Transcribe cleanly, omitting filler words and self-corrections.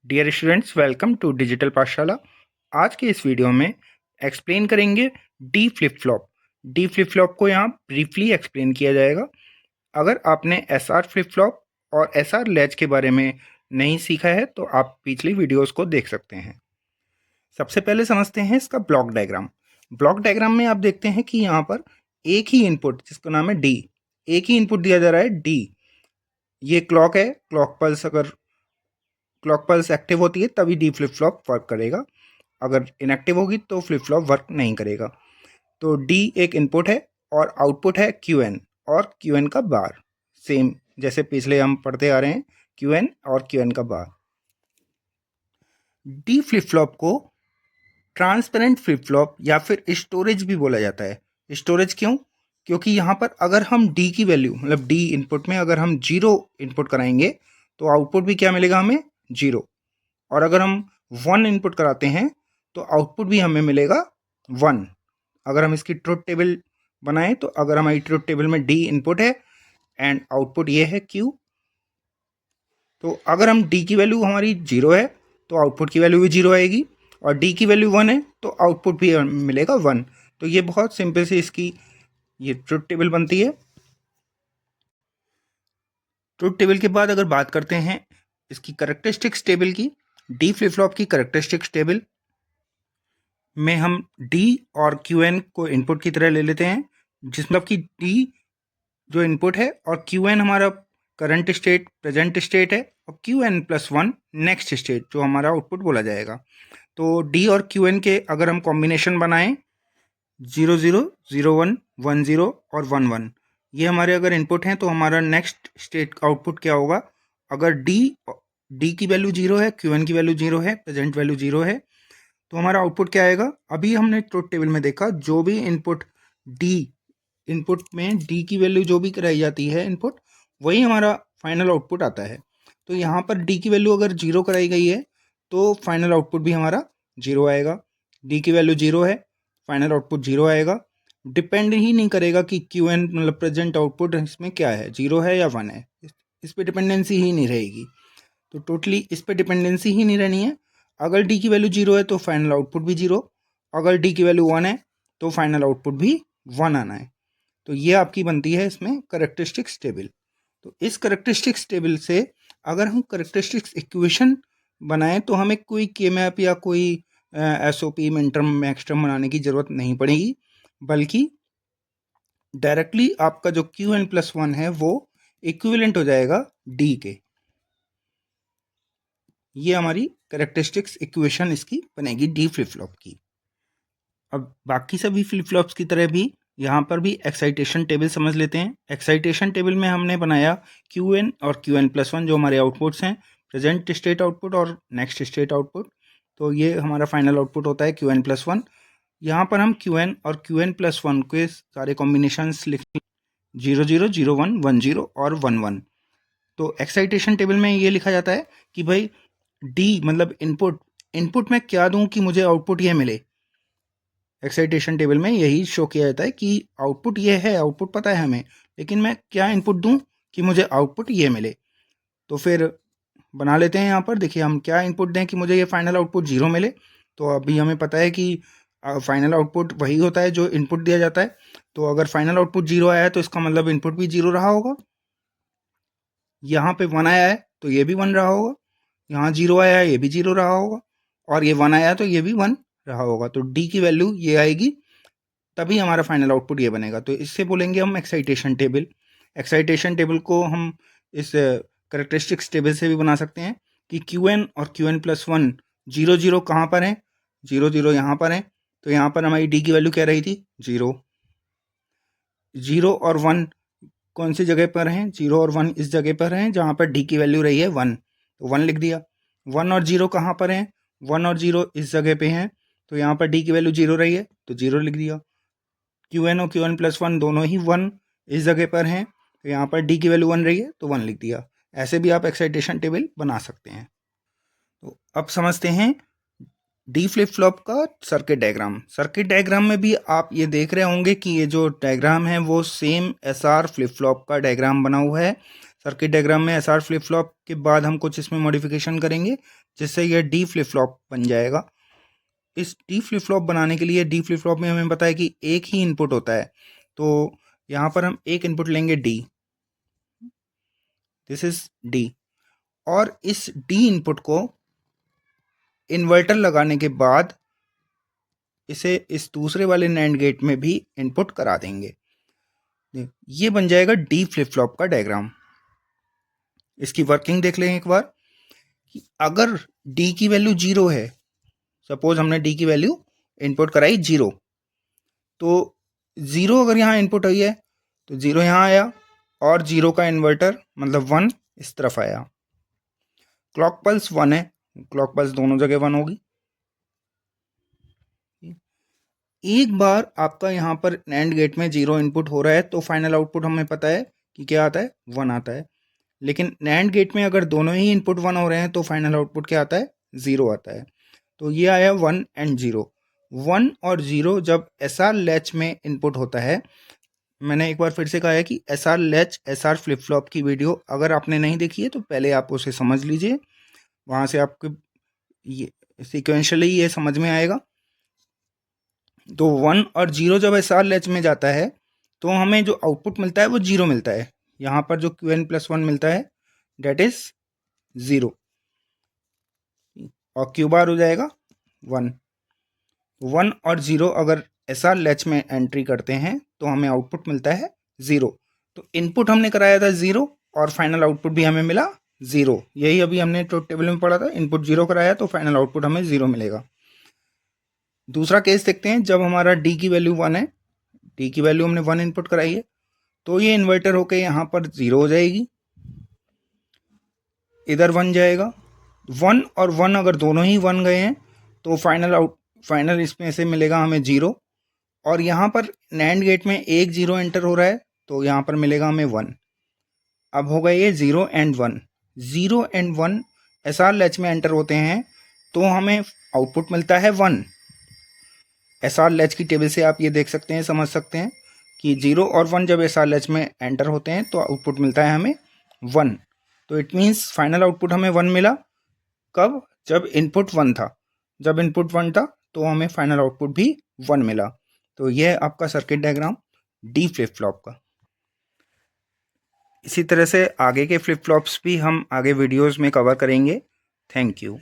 Dear students, welcome to digital Pathshala. आज के इस वीडियो में एक्सप्लेन करेंगे D flip flop. D flip flop को यहाँ ब्रीफली एक्सप्लेन किया जाएगा। अगर आपने एस आर फ्लिप फ्लॉप और एस आर लैच के बारे में नहीं सीखा है तो आप पिछली वीडियोस को देख सकते हैं। सबसे पहले समझते हैं इसका ब्लॉक डायग्राम। ब्लॉक डायग्राम में आप देखते हैं कि यहाँ पर एक ही इनपुट जिसका नाम है डी, एक ही इनपुट दिया जा रहा है डी। ये क्लॉक है, क्लॉक पल्स अगर क्लॉक पल्स एक्टिव होती है तभी डी फ्लिप फ्लॉप वर्क करेगा, अगर इनएक्टिव होगी तो फ्लिप फ्लॉप वर्क नहीं करेगा। तो डी एक इनपुट है और आउटपुट है क्यू एन और क्यू एन का बार, सेम जैसे पिछले हम पढ़ते आ रहे हैं, क्यू एन और क्यू एन का बार। डी फ्लिप फ्लॉप को ट्रांसपेरेंट फ्लिप फ्लॉप या फिर स्टोरेज भी बोला जाता है। स्टोरेज क्यों? क्योंकि यहाँ पर अगर हम डी की वैल्यू मतलब डी इनपुट में अगर हम जीरो इनपुट कराएंगे तो आउटपुट भी क्या मिलेगा, हमें जीरो। और अगर हम वन इनपुट कराते हैं तो आउटपुट भी हमें मिलेगा वन। अगर हम इसकी ट्रुथ टेबल बनाएं तो अगर हमारी ट्रुथ टेबल में डी इनपुट है एंड आउटपुट ये है क्यू, तो अगर हम डी की वैल्यू हमारी जीरो है तो आउटपुट की वैल्यू भी जीरो आएगी, और डी की वैल्यू वन है तो आउटपुट भी मिलेगा वन। तो ये बहुत सिंपल से इसकी ये ट्रुथ टेबल बनती है। ट्रुथ टेबल के बाद अगर बात करते हैं इसकी करेक्टरिस्टिक्स टेबल की, डी फ्लिप फ्लॉप की करेक्टरिस्टिक्स टेबल में हम डी और क्यू एन को इनपुट की तरह ले लेते हैं, जिसमें कि डी जो इनपुट है और क्यू एन हमारा करंट स्टेट प्रेजेंट स्टेट है, और Q N plus one next state जो हमारा आउटपुट बोला जाएगा। तो डी और क्यू एन के अगर हम कॉम्बिनेशन बनाएं 0 0 0 1 1 0 और 1 1, ये हमारे अगर इनपुट हैं तो हमारा नेक्स्ट स्टेट आउटपुट क्या होगा। अगर डी की वैल्यू जीरो है, क्यू एन की वैल्यू जीरो है, प्रेजेंट वैल्यू जीरो है, तो हमारा आउटपुट क्या आएगा। अभी हमने ट्रुथ टेबल में देखा जो भी इनपुट डी इनपुट में डी की वैल्यू जो भी कराई जाती है इनपुट, वही हमारा फाइनल आउटपुट आता है। तो यहाँ पर डी की वैल्यू अगर जीरो कराई गई है तो फाइनल आउटपुट भी हमारा जीरो आएगा। डी की वैल्यू जीरो है, फाइनल आउटपुट जीरो आएगा। डिपेंड ही नहीं करेगा कि क्यू एन मतलब प्रेजेंट आउटपुट इसमें क्या है, जीरो है या वन है, इस पर डिपेंडेंसी ही नहीं रहेगी। तो टोटली इस पर डिपेंडेंसी ही नहीं रहनी है। अगर डी की वैल्यू जीरो है तो फाइनल आउटपुट भी जीरो, अगर डी की वैल्यू वन है तो फाइनल आउटपुट भी वन आना है। तो ये आपकी बनती है इसमें करेक्टरिस्टिक्स टेबल। तो इस करेक्टरिस्टिक्स टेबल से अगर हम करेक्टरिस्टिक्स इक्वेशन बनाएं तो हमें कोई के मैप या कोई S O P min term max term बनाने की ज़रूरत नहीं पड़ेगी, बल्कि डायरेक्टली आपका जो क्यू एन प्लस वन है वो इक्विवेलेंट हो जाएगा डी के। ये हमारी करेक्टरिस्टिक्स इक्वेशन इसकी बनेगी डी फ्लिप फ्लॉप की। अब बाकी सभी फ्लिप फ्लॉप्स की तरह भी यहाँ पर भी एक्साइटेशन टेबल समझ लेते हैं। एक्साइटेशन टेबल में हमने बनाया क्यू एन और क्यू एन प्लस वन जो हमारे आउटपुट्स हैं, प्रेजेंट स्टेट आउटपुट और नेक्स्ट स्टेट आउटपुट। तो ये हमारा फाइनल आउटपुट होता है क्यू एन प्लस वन। यहाँ पर हम क्यू एन और क्यू एन प्लस वन के सारे कॉम्बिनेशंस लिख 0 0 0 1 1 0 और 1 1। तो एक्साइटेशन टेबल में ये लिखा जाता है कि भाई डी मतलब इनपुट में क्या दूं कि मुझे आउटपुट ये मिले। एक्साइटेशन टेबल में यही शो किया जाता है कि आउटपुट ये है, आउटपुट पता है हमें, लेकिन मैं क्या इनपुट दूं कि मुझे आउटपुट ये मिले। तो फिर बना लेते हैं यहाँ पर, देखिए हम क्या इनपुट दें कि मुझे ये फाइनल आउटपुट जीरो मिले। तो अभी हमें पता है कि फाइनल आउटपुट वही होता है जो इनपुट दिया जाता है। तो अगर फाइनल आउटपुट जीरो आया है तो इसका मतलब इनपुट भी जीरो रहा होगा। यहाँ पे वन आया है तो ये भी वन रहा होगा, यहाँ जीरो आया है ये भी जीरो रहा होगा, और ये वन आया तो ये भी वन रहा होगा। तो डी की वैल्यू ये आएगी, तभी हमारा फाइनल आउटपुट ये बनेगा। तो इससे बोलेंगे हम एक्साइटेशन टेबल। एक्साइटेशन टेबल को हम इस करेक्टरिस्टिक्स टेबल से भी बना सकते हैं कि क्यू एन और Q N plus one zero zero कहाँ पर है, जीरो जीरो यहाँ पर है। तो यहाँ पर हमारी डी की वैल्यू क्या रही थी, जीरो। जीरो और वन कौन सी जगह पर हैं, जीरो और वन इस जगह पर हैं जहाँ पर डी की वैल्यू रही है वन, तो वन लिख दिया। वन और जीरो कहाँ पर हैं, वन और जीरो इस जगह पे हैं, तो यहाँ पर डी की वैल्यू जीरो रही है तो जीरो लिख दिया। क्यू एन और क्यू एन प्लस वन दोनों ही वन इस जगह पर हैं, तो यहाँ पर डी की वैल्यू वन रही है तो वन लिख दिया। ऐसे भी आप एक्साइटेशन टेबल बना सकते हैं। तो अब समझते हैं डी फ्लिप फ्लॉप का सर्किट डायग्राम। सर्किट डायग्राम में भी आप ये देख रहे होंगे कि ये जो डायग्राम है वो same S R flip flop का डायग्राम बना हुआ है। सर्किट डायग्राम में एसआर फ्लिप फ्लॉप के बाद हम कुछ इसमें मॉडिफिकेशन करेंगे जिससे यह डी फ्लिप फ्लॉप बन जाएगा। इस डी फ्लिप फ्लॉप बनाने के लिए डी फ्लिप फ्लॉप में हमें पता है कि एक ही इनपुट होता है, तो यहाँ पर हम एक इनपुट लेंगे डी, दिस इज डी, और इस डी इनपुट को इन्वर्टर लगाने के बाद इसे इस दूसरे वाले नैंड गेट में भी इनपुट करा देंगे। ये बन जाएगा डी फ्लिप फ्लॉप का डायग्राम। इसकी वर्किंग देख लें एक बार कि अगर डी की वैल्यू 0 है, सपोज हमने डी की वैल्यू इनपुट कराई 0, तो 0 अगर यहाँ इनपुट आई है तो 0 यहाँ आया और 0 का इन्वर्टर मतलब 1 इस तरफ आया। क्लॉक पल्स 1 है, क्लॉक पल्स दोनों जगह 1 होगी। एक बार आपका यहाँ पर नैंड गेट में 0 इनपुट हो रहा है तो फाइनल आउटपुट हमें पता है कि क्या आता है, 1 आता है। लेकिन नैंड गेट में अगर दोनों ही इनपुट 1 हो रहे हैं तो फाइनल आउटपुट क्या आता है, 0 आता है। तो ये आया 1 एंड 0। 1 और 0 जब एसआर लैच में इनपुट होता है, मैंने एक बार फिर से कहा है कि SR latch SR flip flop की वीडियो अगर आपने नहीं देखी है तो पहले आप उसे समझ लीजिए, वहाँ से आपको ये सिक्वेंशली ये समझ में आएगा। तो 1 और 0 जब एसआर लैच में जाता है तो हमें जो आउटपुट मिलता है वो 0 मिलता है। यहाँ पर जो Qn+1 मिलता है डेट इज 0 और Q बार हो जाएगा 1। 1 और 0 अगर एसआर लैच में एंट्री करते हैं तो हमें आउटपुट मिलता है 0। तो इनपुट हमने कराया था 0 और फाइनल आउटपुट भी हमें मिला 0। यही अभी हमने ट्रुथ टेबल में पढ़ा था, इनपुट 0 कराया तो फाइनल आउटपुट हमें 0 मिलेगा। दूसरा केस देखते हैं, जब हमारा डी की वैल्यू 1 है, डी की वैल्यू हमने 1 इनपुट कराई है, तो ये इन्वर्टर होके यहाँ पर 0 हो जाएगी, इधर 1 जाएगा। 1 और 1 अगर दोनों ही 1 गए हैं तो फाइनल इसमें से मिलेगा हमें 0। और यहाँ पर नैंड गेट में एक 0 एंटर हो रहा है तो यहाँ पर मिलेगा हमें 1। अब हो गए ये 0 एंड 1। 0 एंड 1 एसआर लैच में एंटर होते हैं तो हमें आउटपुट मिलता है 1। एसआर लैच की टेबल से आप ये देख सकते हैं, समझ सकते हैं कि 0 और 1 जब एसआर लैच में एंटर होते हैं तो आउटपुट मिलता है हमें 1। तो इट मीन्स फाइनल आउटपुट हमें 1 मिला। कब? जब इनपुट 1 था। जब इनपुट 1 था तो हमें फाइनल आउटपुट भी 1 मिला। तो यह आपका circuit diagram D flip flop का। इसी तरह से आगे के फ्लिप फ्लॉप्स भी हम आगे वीडियोस में कवर करेंगे। Thank you.